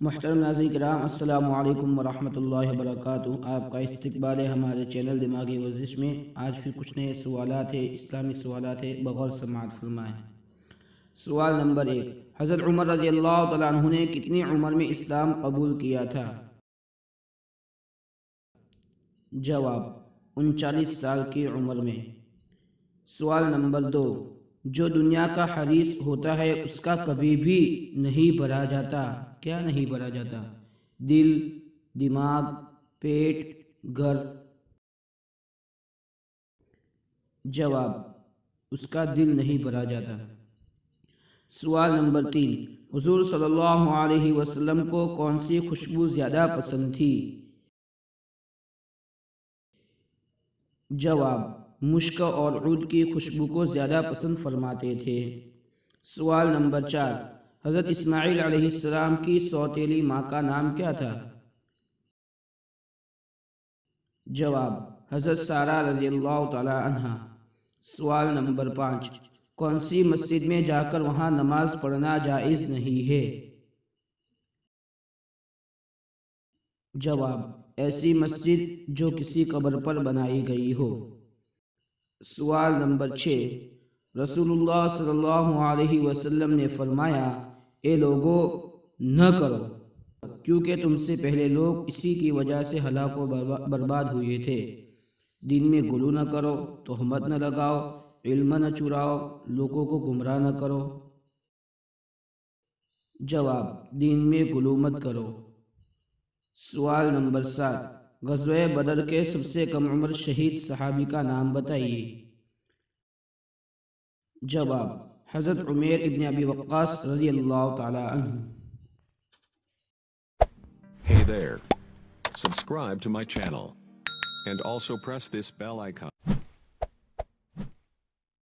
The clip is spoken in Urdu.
محترم ناظرین کرام، السلام علیکم ورحمۃ اللہ وبرکاتہ۔ آپ کا استقبال ہے ہمارے چینل دماغی ورزش میں۔ آج پھر کچھ نئے سوالات ہیں، اسلامک سوالات ہیں، بغور سماعت فرمائیں۔ سوال نمبر 1، حضرت عمر رضی اللہ تعالیٰ عنہ نے کتنی عمر میں اسلام قبول کیا تھا؟ جواب: 39 سال کی عمر میں۔ سوال نمبر 2، جو دنیا کا حریص ہوتا ہے اس کا کبھی بھی نہیں بھرا جاتا، کیا نہیں بھرا جاتا؟ دل، دماغ، پیٹ، گھر؟ جواب: اس کا دل نہیں بھرا جاتا۔ سوال نمبر 3، حضور صلی اللہ علیہ وسلم کو کون سی خوشبو زیادہ پسند تھی؟ جواب: مشک اور عود کی خوشبو کو زیادہ پسند فرماتے تھے۔ سوال نمبر 4، حضرت اسماعیل علیہ السلام کی سوتیلی ماں کا نام کیا تھا؟ جواب: حضرت سارہ رضی اللہ تعالی عنہا۔ سوال نمبر 5، کون سی مسجد میں جا کر وہاں نماز پڑھنا جائز نہیں ہے؟ جواب: ایسی مسجد جو کسی قبر پر بنائی گئی ہو۔ سوال نمبر 6، رسول اللہ صلی اللہ علیہ وسلم نے فرمایا، اے لوگو نہ کرو، کیونکہ تم سے پہلے لوگ اسی کی وجہ سے ہلاک و برباد ہوئے تھے۔ دین میں غلو نہ کرو، تہمت نہ لگاؤ، علم نہ چراؤ، لوگوں کو گمراہ نہ کرو۔ جواب: دین میں غلو مت کرو۔ سوال نمبر 7، غزوہ بدر کے سب سے کم عمر شہید صحابی کا نام بتائیے۔ جواب: حضرت عمیر ابن ابی وقاص رضی اللہ تعالی عنہ۔ Hey there. Subscribe to my channel and also press this bell icon.